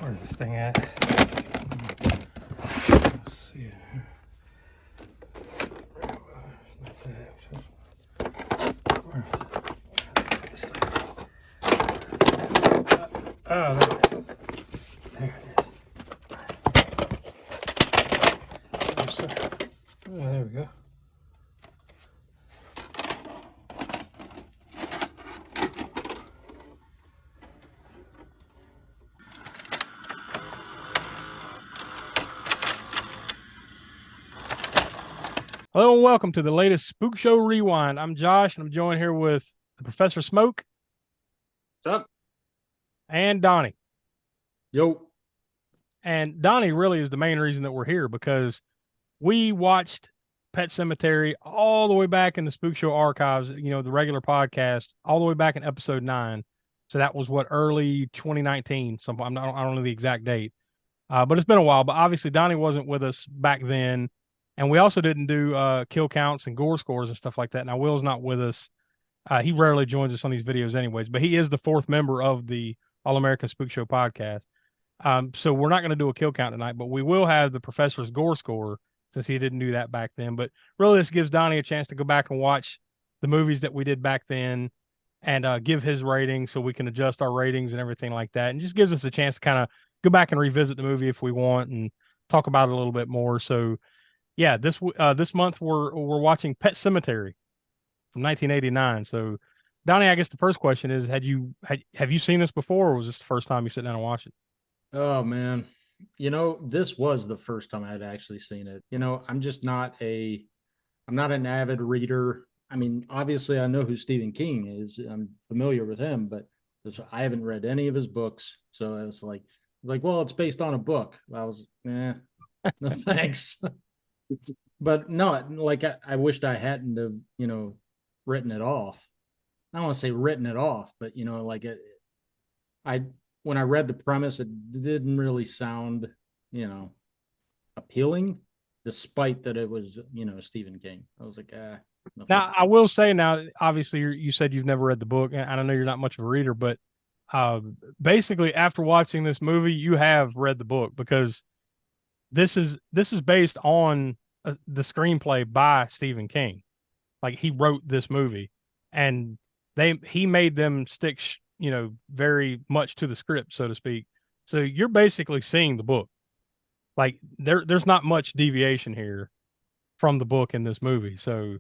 Where's this thing at? Let's see. Not that. This thing. Oh, there it is. Oh, there we go. Hello and welcome to the latest Spookshow Rewind. I'm Josh and I'm joined here with the Professor Smoak. What's up? And Donny. Yo. And Donny really is the main reason that we're here because we watched Pet Sematary all the way back in the Spookshow archives, you know, the regular podcast, all the way back in episode 9. So that was early 2019. I don't know the exact date, but it's been a while. But obviously Donny wasn't with us back then. And we also didn't do kill counts and gore scores and stuff like that. Now, Will's not with us. He rarely joins us on these videos anyways, but he is the fourth member of the All-American Spookshow Podcast. So we're not going to do a kill count tonight, but we will have the professor's gore score since he didn't do that back then. But really, this gives Donny a chance to go back and watch the movies that we did back then and give his rating so we can adjust our ratings and everything like that. And just gives us a chance to kind of go back and revisit the movie if we want and talk about it a little bit more. So yeah, this month we're watching Pet Sematary from 1989. So, Donny, I guess the first question is: have you seen this before, or was this the first time you sit down and watch it? Oh man, this was the first time I had actually seen it. I'm just not an avid reader. I mean, obviously, I know who Stephen King is. I'm familiar with him, but I haven't read any of his books. So I was like, well, it's based on a book. I was, no thanks. But no, like I wished I hadn't have, written it off. I don't want to say written it off, but when I read the premise, it didn't really sound, appealing, despite that it was, Stephen King. I was like, no now I will say, now obviously you said you've never read the book, and I know you're not much of a reader, but basically after watching this movie, you have read the book because this is based on the screenplay by Stephen King. Like, he wrote this movie, and he made them stick, very much to the script, so to speak. So you're basically seeing the book. Like, there's not much deviation here from the book in this movie. So,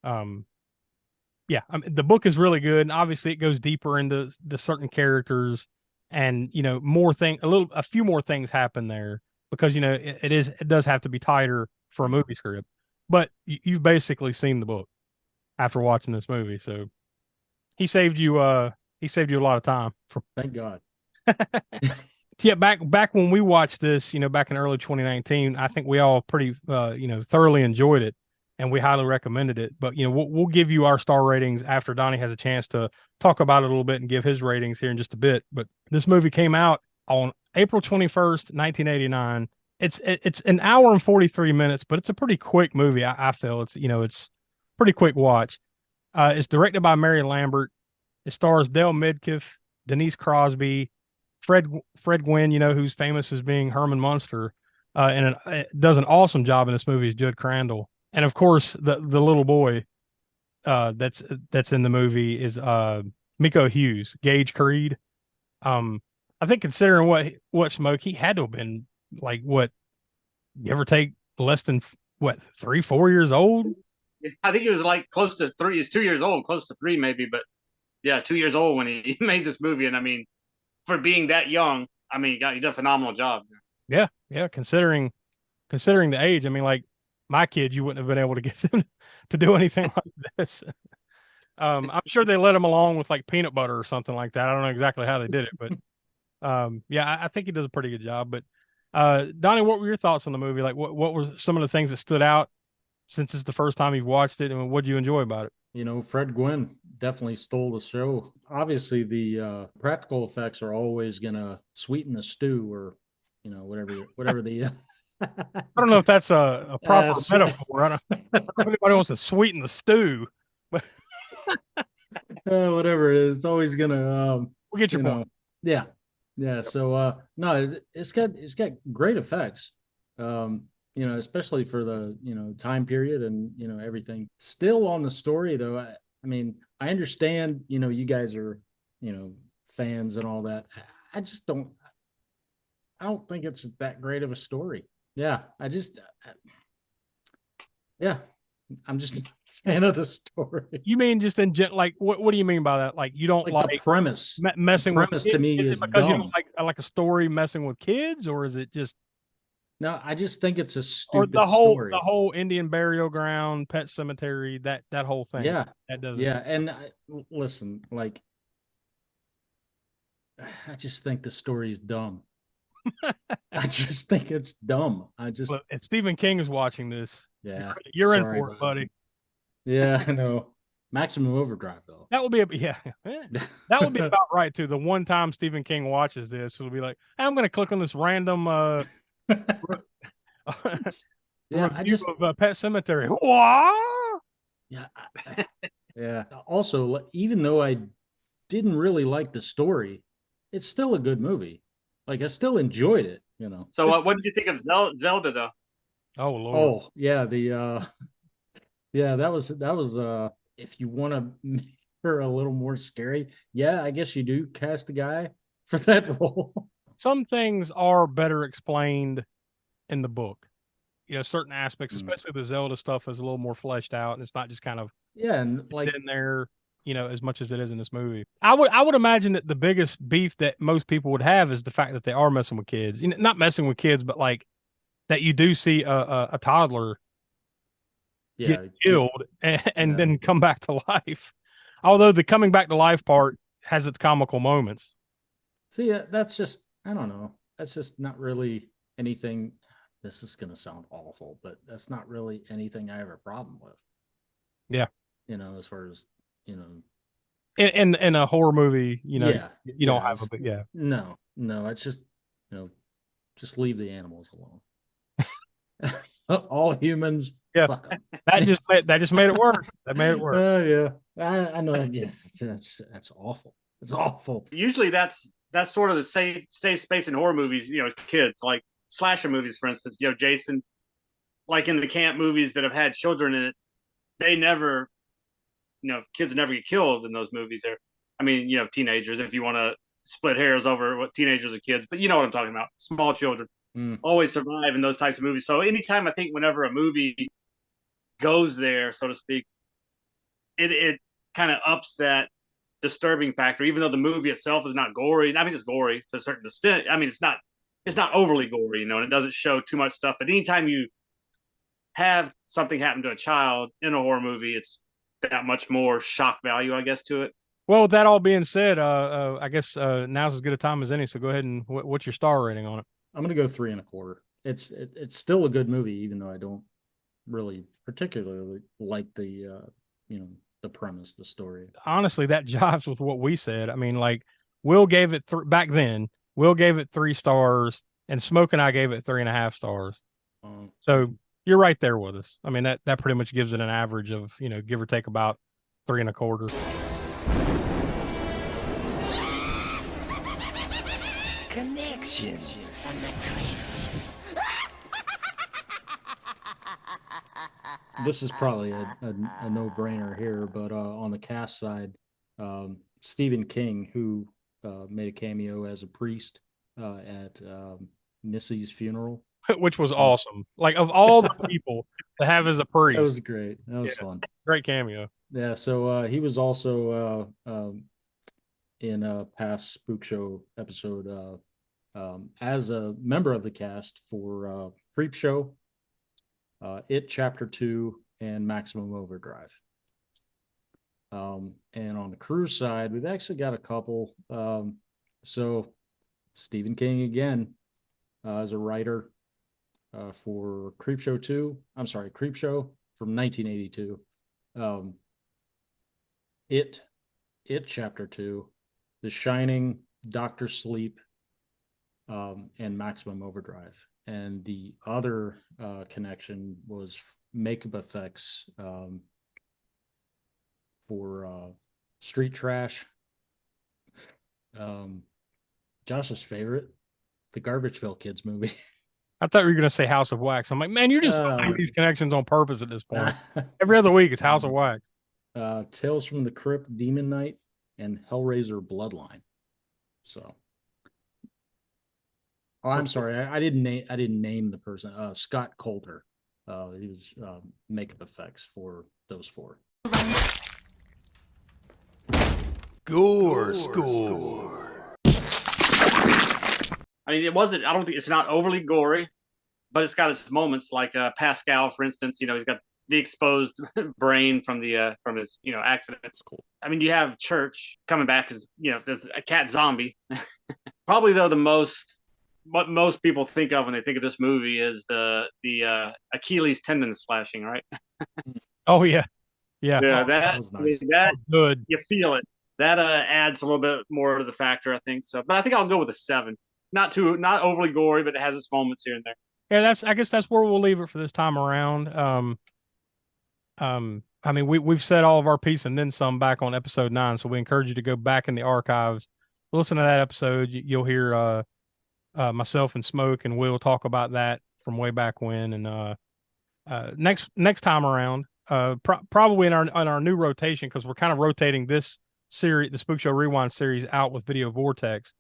yeah, I mean, the book is really good, and obviously it goes deeper into the certain characters, and a few more things happen there because it does have to be tighter for a movie script. But you've basically seen the book after watching this movie, so he saved you a lot of time. Thank God. Yeah, back when we watched this, back in early 2019, I think we all pretty thoroughly enjoyed it, and we highly recommended it. But we'll give you our star ratings after Donny has a chance to talk about it a little bit and give his ratings here in just a bit. But this movie came out on April 21st, 1989. It's an hour and 43 minutes, but it's a pretty quick movie. I feel it's pretty quick watch. It's directed by Mary Lambert. It stars Dale Midkiff, Denise Crosby, Fred Gwynne, who's famous as being Herman Munster, and does an awesome job in this movie as Judd Crandall. And of course, the little boy that's in the movie is Miko Hughes, Gage Creed. I think considering what Smoak, he had to have been like, what, give or take, less than 3-4 years old. I think he was like close to 3. He's 2 years old, close to 3 maybe, but yeah, 2 years old when he made this movie. And I mean, for being that young, I mean, he did a phenomenal job. Yeah, considering the age, I mean, like my kids, you wouldn't have been able to get them to do anything like this. I'm sure they let him along with like peanut butter or something like that. I don't know exactly how they did it, but yeah, I think he does a pretty good job. But Donny, what were your thoughts on the movie? Like, what were some of the things that stood out since it's the first time you've watched it, and what did you enjoy about it? Fred Gwynne definitely stole the show. Obviously, the practical effects are always gonna sweeten the stew, or whatever the. I don't know if that's a proper metaphor. I don't know if anybody wants to sweeten the stew, but whatever it is, it's always gonna. We'll get your point. Yeah, Yeah. So no, it's got great effects. Especially for the time period and everything. Still on the story though, I mean, I understand, you guys are, fans and all that. I just don't I don't think it's that great of a story. Yeah, yeah, I'm just a fan of the story. You mean just in like what do you mean by that? Like you don't Like the like premise. The messing with premise to kids? me Is it is because you don't dumb. like a story messing with kids, or is it just No, I just think it's a or stupid the story. whole Indian burial ground, pet cemetery, that whole thing? Yeah. That doesn't. Yeah. And listen, like, I just think the story's dumb. I just think it's dumb. Look, if Stephen King is watching this, Yeah. you're in Sorry, for it, bud. buddy. Yeah, I know. Maximum Overdrive, though. That would be yeah. That would be about right too. The one time Stephen King watches this, it'll be like, hey, I'm going to click on this random Yeah, review of Pet Cemetery. What? yeah, yeah. Also, even though I didn't really like the story, it's still a good movie. Like I still enjoyed it. So, what did you think of Zelda, though? Oh Lord. Oh, yeah, yeah, that was if you want to make her a little more scary, yeah, I guess you do cast a guy for that role. Some things are better explained in the book. Certain aspects, Mm. especially the Zelda stuff, is a little more fleshed out, and it's not just kind of Yeah, and like in there, as much as it is in this movie. I would imagine that the biggest beef that most people would have is the fact that they are messing with kids. Not messing with kids, but like that you do see a toddler get yeah, killed and yeah. then come back to life. Although the coming back to life part has its comical moments. See, that's just I don't know. That's just not really anything. This is gonna sound awful, but that's not really anything I have a problem with. Yeah. As far as you know, In a horror movie, yeah, you don't yeah. have a bit. Yeah. No. It's just you know, just leave the animals alone. All humans, Yeah. fuck them. That just made it worse. That made it worse. Yeah, I know. Yeah, that's awful. It's awful. Usually, that's sort of the safe space in horror movies. As kids, like slasher movies, for instance. Jason, like in the camp movies that have had children in it, they never, kids never get killed in those movies. I mean, teenagers. If you want to split hairs over what teenagers or kids, but you know what I'm talking about. Small children always survive in those types of movies. So anytime I think whenever a movie goes there, so to speak, it kind of ups that disturbing factor, even though the movie itself is not gory. I mean, it's gory to a certain extent. I mean, it's not overly gory, and it doesn't show too much stuff. But anytime you have something happen to a child in a horror movie, it's that much more shock value, I guess, to it. Well, with that all being said, I guess now's as good a time as any. So go ahead and what's your star rating on it? I'm gonna go 3.25. It's still a good movie, even though I don't really particularly like the premise, the story. Honestly, that jives with what we said. I mean, like Will gave it back then. Will gave it 3 stars, and Smoke and I gave it 3.5 stars. So you're right there with us. I mean, that pretty much gives it an average of give or take about 3.25. Connections from the crypt. This is probably a no-brainer here, but on the cast side, Stephen King, who made a cameo as a priest at Missy's funeral. Which was awesome. Like of all the people to have as a priest, that was great. That was fun. Great cameo. Yeah. So he was also in a past Spook Show episode as a member of the cast for Creep Show, It Chapter 2, and Maximum Overdrive. And on the crew side, we've actually got a couple. So Stephen King again as a writer for Creep Show from 1982. It Chapter 2, The Shining, Doctor Sleep, and Maximum Overdrive. And the other connection was makeup effects for Street Trash, Josh's favorite, the Garbageville Kids movie. I thought you were going to say House of Wax. I'm like, man, you're just finding these connections on purpose at this point. Every other week, it's House of Wax. Tales from the Crypt, Demon Knight, and Hellraiser Bloodline. So, oh, I'm sorry, I didn't name the person. Scott Coulter. He was makeup effects for those 4. Gore Score. I mean, it wasn't. I don't think it's not overly gory, but it's got its moments. Like Pascal, for instance, he's got the exposed brain from his accident. That's cool. I mean, you have Church coming back as there's a cat zombie. Probably though what most people think of when they think of this movie is the Achilles tendon slashing, right? Oh yeah. That was nice. Good. You feel it. That adds a little bit more to the factor, I think. So, but I think I'll go with a 7. Not overly gory, but it has its moments here and there. Yeah, I guess that's where we'll leave it for this time around. I mean, we've said all of our piece and then some back on episode 9, so we encourage you to go back in the archives, listen to that episode. You'll hear myself and Smoak and Will talk about that from way back when. And next time around, probably in our new rotation, because we're kind of rotating this series, the Spookshow Rewind series, out with Video Vortex.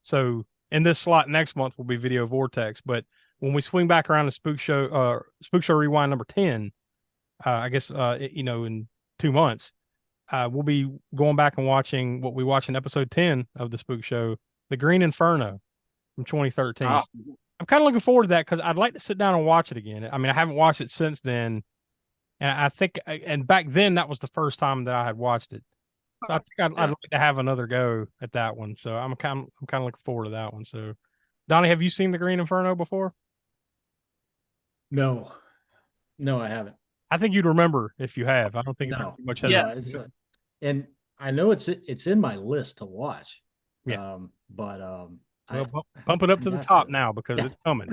So in this slot next month will be Video Vortex, but when we swing back around to Spookshow Rewind number 10, I guess in 2 months, we'll be going back and watching what we watched in episode 10 of the Spook Show, The Green Inferno from 2013. I'm kind of looking forward to that because I'd like to sit down and watch it again. I mean, I haven't watched it since then, and I think, and back then that was the first time that I had watched it. So I think I'd like to have another go at that one. So I'm kind of looking forward to that one. So, Donny, have you seen The Green Inferno before? No, I haven't. I think you'd remember if you have. I don't think much. Yeah, and I know it's in my list to watch. Yeah, but bump it up to the top now because it's coming.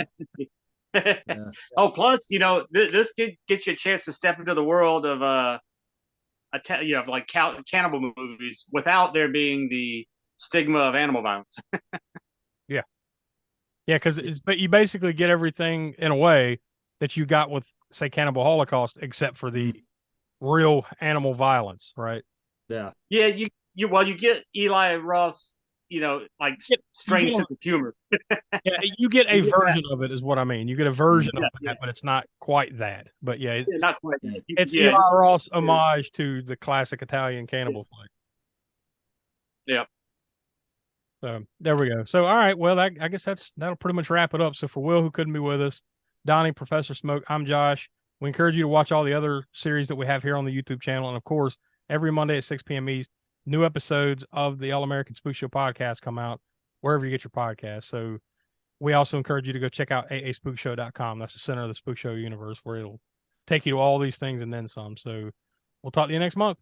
Oh, plus this gets you a chance to step into the world of like cannibal movies without there being the stigma of animal violence. Yeah, because but you basically get everything in a way that you got with, say, Cannibal Holocaust, except for the real animal violence, right? Yeah. You get Eli Roth's, like strange sense of humor. Yeah, you get a version of it, is what I mean. You get a version of that, but it's not quite that. But yeah, not quite. It's Eli Roth's homage to the classic Italian cannibal flick. Yeah. So there we go. So all right, well, I guess that'll pretty much wrap it up. So for Will, who couldn't be with us, Donny, Professor Smoak, I'm Josh. We encourage you to watch all the other series that we have here on the YouTube channel. And of course, every Monday at 6 p.m. East, new episodes of the All-American Spookshow Podcast come out wherever you get your podcasts. So we also encourage you to go check out aaspookshow.com. That's the center of the Spookshow universe, where it'll take you to all these things and then some. So we'll talk to you next month.